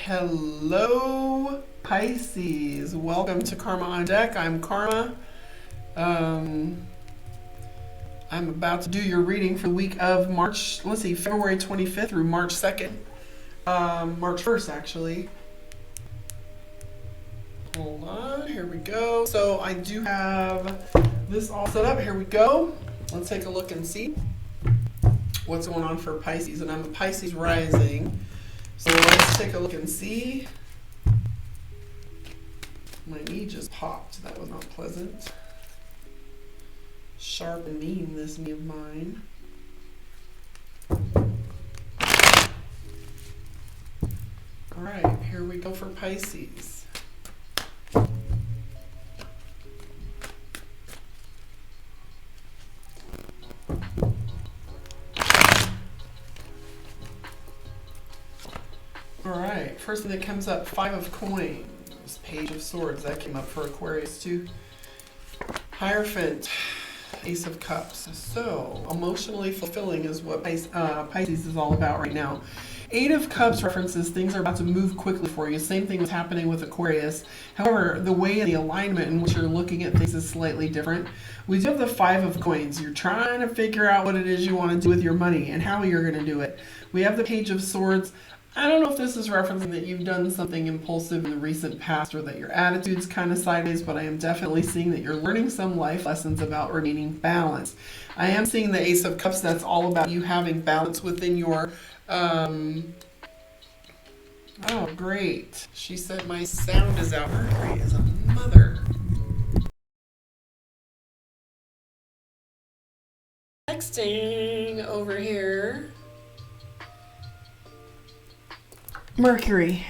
Hello, Pisces. Welcome to Karma on Deck. I'm Karma. I'm about to do your reading for the week of February 25th through March 2nd. March 1st, actually. Hold on, here we go. So I do have this all set up. Here we go. Let's take a look and see what's going on for Pisces. And I'm a Pisces rising. So let's take a look and see. My knee just popped. That was not pleasant. Sharp and mean, this knee of mine. All right, here we go for Pisces. All right, first thing that comes up, Five of Coins, Page of Swords. That came up for Aquarius too. Hierophant, Ace of Cups. So, emotionally fulfilling is what Pisces is all about right now. Eight of Cups references things are about to move quickly for you. Same thing was happening with Aquarius. However, the way the alignment in which you're looking at things is slightly different. We do have the Five of Coins. You're trying to figure out what it is you want to do with your money and how you're going to do it. We have the Page of Swords. I don't know if this is referencing that you've done something impulsive in the recent past or that your attitude's kind of sideways, but I am definitely seeing that you're learning some life lessons about remaining balanced. I am seeing the Ace of Cups. That's all about you having balance within your... Oh, great. She said my sound is out. Mercury is a mother. Texting over here. Mercury.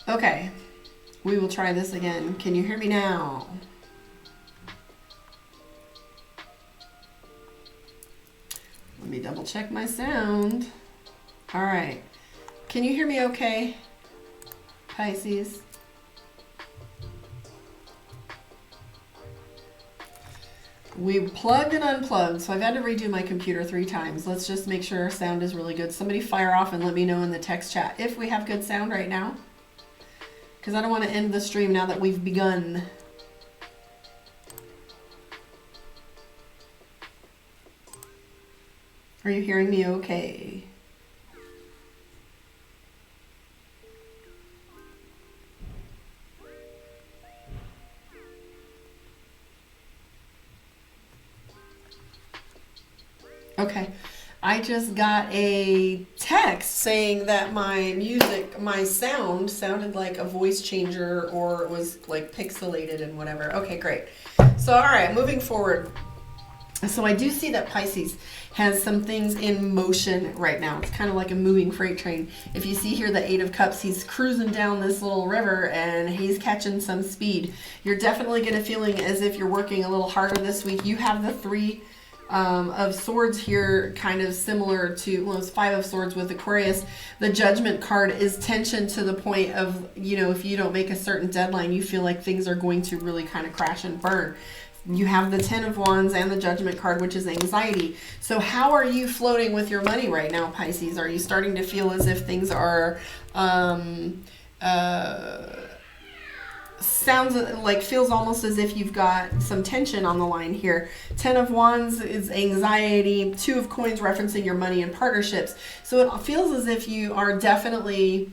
Okay, we will try this again. Can you hear me now? Let me double check my sound. All right. Can you hear me okay, Pisces? We plugged and unplugged, so I've had to redo my computer 3 times. Let's just make sure our sound is really good. Somebody fire off and let me know in the text chat if we have good sound right now, because I don't want to end the stream now that we've begun. Are you hearing me okay? Okay, I just got a text saying that my sound sounded like a voice changer or it was like pixelated and whatever. Okay, great. So, all right, moving forward. So I do see that Pisces has some things in motion right now. It's kind of like a moving freight train. If you see here the Eight of Cups, he's cruising down this little river and he's catching some speed. You're definitely going to feeling as if you're working a little harder this week. You have the Three of Swords here, kind of similar to, well, it's Five of Swords with Aquarius. The Judgment card is tension to the point of, you know, if you don't make a certain deadline, you feel like things are going to really kind of crash and burn. You have the Ten of Wands and the Judgment card, which is anxiety. So how are you floating with your money right now, Pisces? Are you starting to feel as if things are feels almost as if you've got some tension on the line here. Ten of Wands is anxiety. Two of Coins referencing your money and partnerships. So it feels as if you are definitely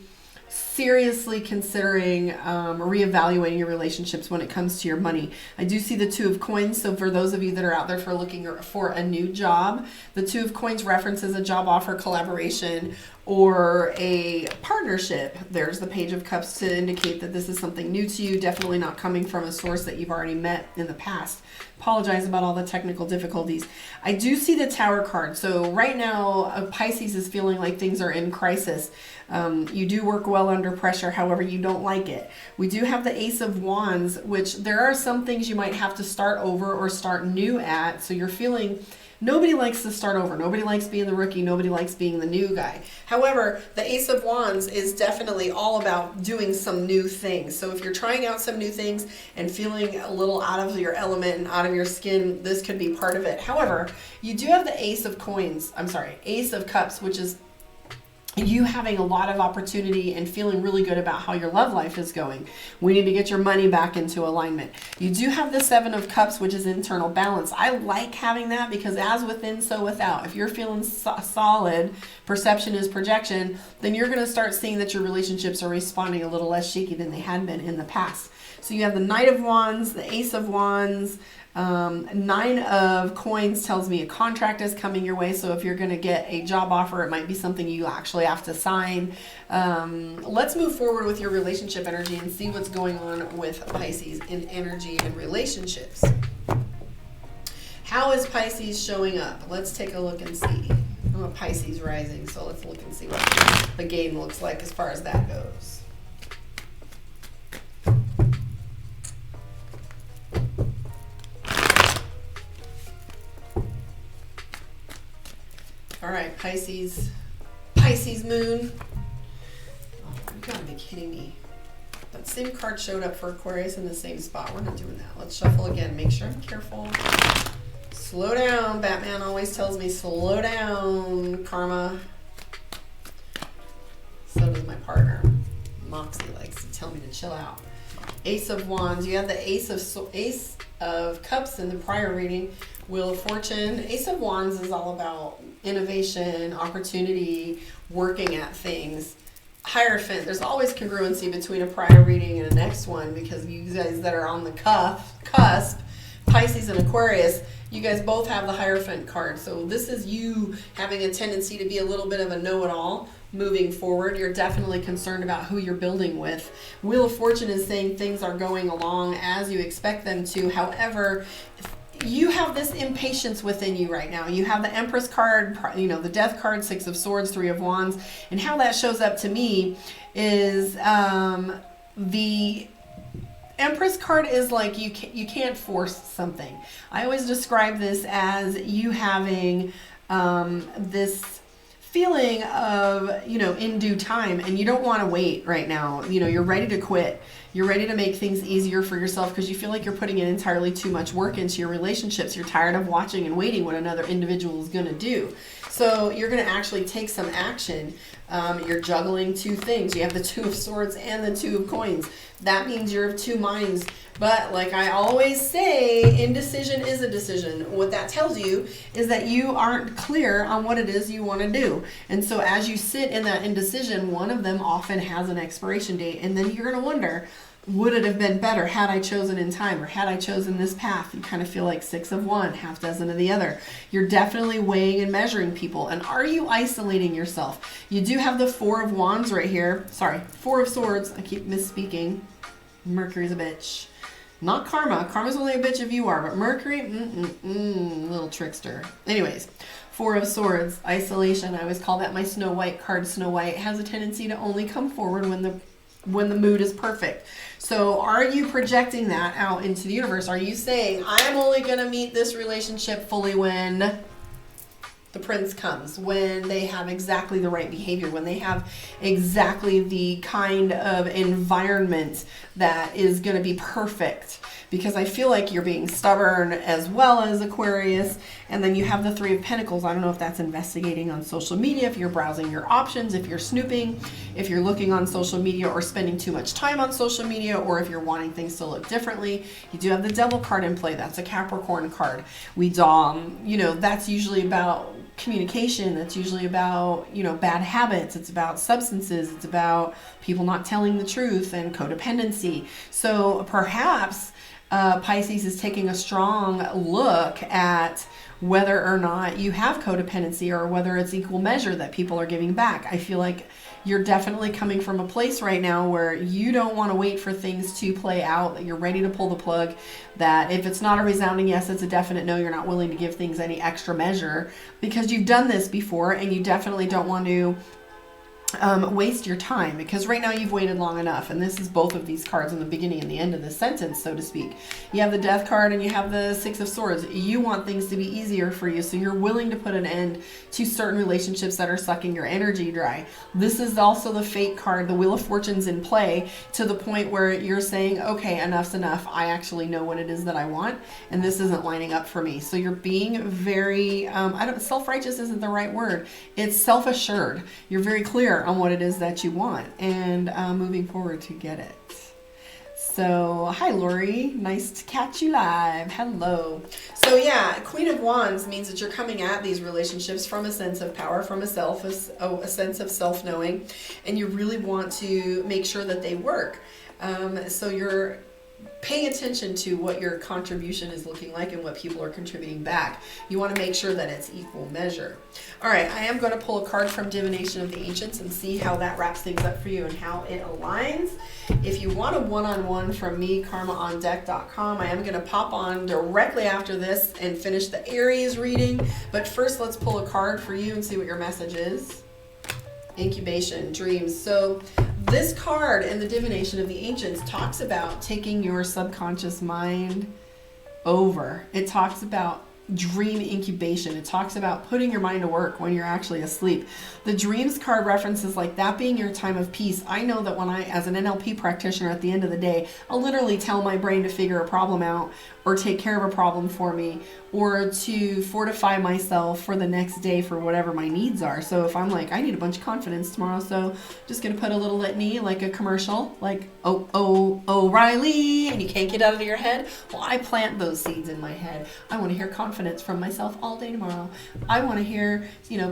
seriously considering reevaluating your relationships when it comes to your money. I do see the Two of Coins. So for those of you that are out there for looking for a new job, the Two of Coins references a job offer, collaboration, or a partnership. There's the Page of Cups to indicate that this is something new to you, definitely not coming from a source that you've already met in the past. Apologize about all the technical difficulties. I do see the Tower card. So right now, Pisces is feeling like things are in crisis. You do work well under pressure, however, you don't like it. We do have the Ace of Wands, which there are some things you might have to start over or start new at. So you're feeling... Nobody likes to start over. Nobody likes being the rookie. Nobody likes being the new guy. However, the Ace of Wands is definitely all about doing some new things. So if you're trying out some new things and feeling a little out of your element and out of your skin, this could be part of it. However, you do have the Ace of Cups, which is you having a lot of opportunity and feeling really good about how your love life is going. We need to get your money back into alignment. You do have the Seven of Cups, which is internal balance. I like having that because as within, so without. If you're feeling solid, perception is projection, then you're going to start seeing that your relationships are responding a little less shaky than they had been in the past. So you have the Knight of Wands, the Ace of Wands, Nine of Coins tells me a contract is coming your way. So if you're going to get a job offer, it might be something you actually have to sign. Let's move forward with your relationship energy and see what's going on with Pisces in energy and relationships. How is Pisces showing up? Let's take a look and see. I'm a Pisces rising, so let's look and see what the game looks like as far as that goes. All right, Pisces moon. Oh, you gotta be kidding me. That same card showed up for Aquarius in the same spot. We're not doing that. Let's shuffle again. Make sure I'm careful. Slow down. Batman always tells me slow down, Karma. So does my partner. Moxie likes to tell me to chill out. Ace of Wands. You have the Ace of Cups in the prior reading. Wheel of Fortune. Ace of Wands is all about innovation, opportunity, working at things. Hierophant, there's always congruency between a prior reading and a next one because you guys that are on the cusp, Pisces and Aquarius, you guys both have the Hierophant card. So this is you having a tendency to be a little bit of a know-it-all moving forward. You're definitely concerned about who you're building with. Wheel of Fortune is saying things are going along as you expect them to. However, you have this impatience within you right now. You have the Empress card, you know, the Death card, Six of Swords, Three of Wands. And how that shows up to me is the Empress card is like you can't force something. I always describe this as you having this feeling of, you know, in due time, and you don't want to wait right now. You know, you're ready to quit. You're ready to make things easier for yourself because you feel like you're putting in entirely too much work into your relationships. You're tired of watching and waiting what another individual is going to do. So you're going to actually take some action. You're juggling two things. You have the Two of Swords and the Two of Coins. That means you're of two minds. But like I always say, indecision is a decision. What that tells you is that you aren't clear on what it is you want to do. And so as you sit in that indecision, one of them often has an expiration date. And then you're going to wonder, would it have been better had I chosen in time or had I chosen this path? You kind of feel like six of one, half dozen of the other. You're definitely weighing and measuring people. And are you isolating yourself? You do have the Four of Wands right here. Sorry, Four of Swords. I keep misspeaking. Mercury's a bitch. Not Karma. Karma's only a bitch if you are, but Mercury, little trickster. Anyways, Four of Swords, isolation. I always call that my Snow White card. Snow White has a tendency to only come forward when the mood is perfect. So are you projecting that out into the universe? Are you saying, I'm only going to meet this relationship fully when the prince comes, when they have exactly the right behavior, when they have exactly the kind of environment that is going to be perfect? Because I feel like you're being stubborn as well as Aquarius. And then you have the Three of Pentacles. I don't know if that's investigating on social media, if you're browsing your options, if you're snooping, if you're looking on social media or spending too much time on social media, or if you're wanting things to look differently. You do have the Devil card in play. That's a Capricorn card. You know, that's usually about communication. That's usually about, you know, bad habits. It's about substances. It's about people not telling the truth and codependency. So perhaps Pisces is taking a strong look at whether or not you have codependency or whether it's equal measure that people are giving back. I feel like you're definitely coming from a place right now where you don't want to wait for things to play out, that you're ready to pull the plug, that if it's not a resounding yes, it's a definite no. You're not willing to give things any extra measure because you've done this before and you definitely don't want to waste your time, because right now you've waited long enough. And this is both of these cards in the beginning and the end of the sentence, so to speak. You have the Death card and you have the Six of Swords. You want things to be easier for you, so you're willing to put an end to certain relationships that are sucking your energy dry. This is also the Fate card. The Wheel of Fortune's in play to the point where you're saying, okay, enough's enough. I actually know what it is that I want, and this isn't lining up for me. So you're being very, self-righteous isn't the right word. It's self-assured. You're very clear on what it is that you want, and moving forward to get it. So, hi Lori, nice to catch you live. Hello. So yeah, Queen of Wands means that you're coming at these relationships from a sense of power, from a sense of self-knowing, and you really want to make sure that they work. So you're paying attention to what your contribution is looking like and what people are contributing back. You want to make sure that it's equal measure. All right, I am going to pull a card from Divination of the Ancients and see how that wraps things up for you and how it aligns. If you want a one-on-one from me, karmaondeck.com, I am going to pop on directly after this and finish the Aries reading. But first, let's pull a card for you and see what your message is. Incubation, dreams. So this card in the Divination of the Ancients talks about taking your subconscious mind over. It talks about dream incubation. It talks about putting your mind to work when you're actually asleep. The dreams card references like that being your time of peace. I know that when I, as an NLP practitioner, at the end of the day, I'll literally tell my brain to figure a problem out or take care of a problem for me, or to fortify myself for the next day for whatever my needs are. So if I'm like, I need a bunch of confidence tomorrow, so just gonna put a little litany, like a commercial, like, oh, O'Reilly, and you can't get out of your head. Well, I plant those seeds in my head. I wanna hear confidence from myself all day tomorrow. I wanna hear,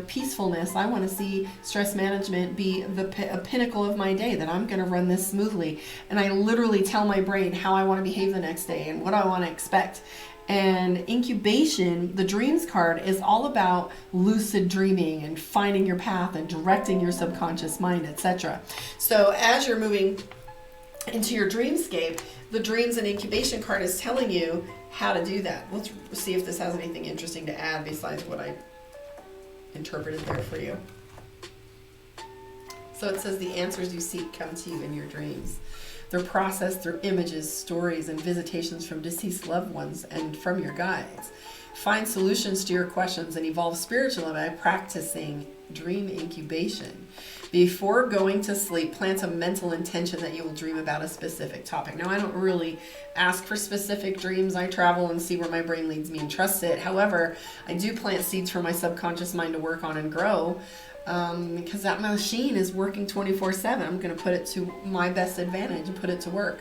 peacefulness. I wanna see stress management be a pinnacle of my day, that I'm gonna run this smoothly. And I literally tell my brain how I wanna behave the next day and what I wanna expect. And incubation, the dreams card, is all about lucid dreaming and finding your path and directing your subconscious mind, etc. So as you're moving into your dreamscape, the dreams and incubation card is telling you how to do that. Let's see if this has anything interesting to add besides what I interpreted there for you. So it says the answers you seek come to you in your dreams. They're processed through images, stories, and visitations from deceased loved ones and from your guides. Find solutions to your questions and evolve spiritually by practicing dream incubation. Before going to sleep, plant a mental intention that you will dream about a specific topic. Now, I don't really ask for specific dreams. I travel and see where my brain leads me and trust it. However, I do plant seeds for my subconscious mind to work on and grow. Because that machine is working 24/7. I'm going to put it to my best advantage and put it to work.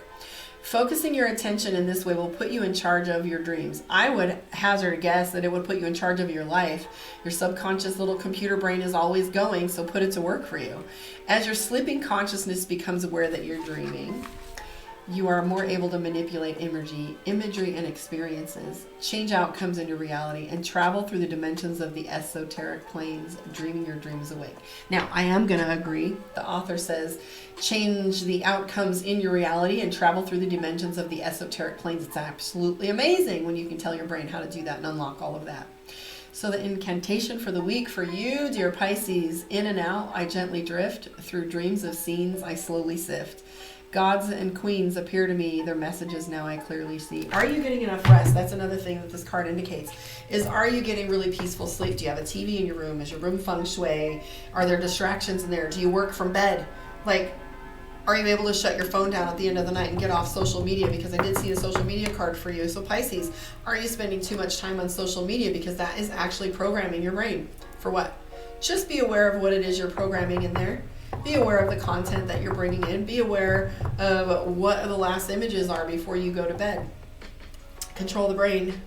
Focusing your attention in this way will put you in charge of your dreams. I would hazard a guess that it would put you in charge of your life. Your subconscious little computer brain is always going, so put it to work for you. As your sleeping consciousness becomes aware that you're dreaming, you are more able to manipulate imagery and experiences, change outcomes into reality, and travel through the dimensions of the esoteric planes, dreaming your dreams awake. Now, I am going to agree. The author says, change the outcomes in your reality and travel through the dimensions of the esoteric planes. It's absolutely amazing when you can tell your brain how to do that and unlock all of that. So the incantation for the week for you, dear Pisces: in and out, I gently drift. Through dreams of scenes, I slowly sift. Gods and queens appear to me, their messages now I clearly see. Are you getting enough rest? That's another thing that this card indicates. Are you getting really peaceful sleep? Do you have a TV in your room? Is your room feng shui? Are there distractions in there? Do you work from bed? Are you able to shut your phone down at the end of the night and get off social media? Because I did see a social media card for you. So Pisces, are you spending too much time on social media? Because that is actually programming your brain. For what? Just be aware of what it is you're programming in there. Be aware of the content that you're bringing in. Be aware of what the last images are before you go to bed. Control the brain.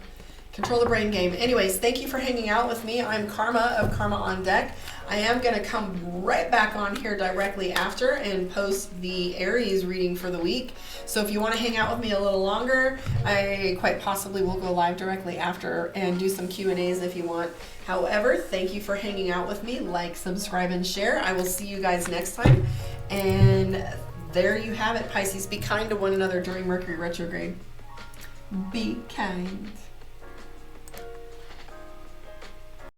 Control the brain game. Anyways, thank you for hanging out with me. I'm Karma of Karma on Deck. I am going to come right back on here directly after and post the Aries reading for the week. So if you want to hang out with me a little longer, I quite possibly will go live directly after and do some Q&As if you want. However, thank you for hanging out with me. Like, subscribe, and share. I will see you guys next time. And there you have it, Pisces. Be kind to one another during Mercury retrograde. Be kind.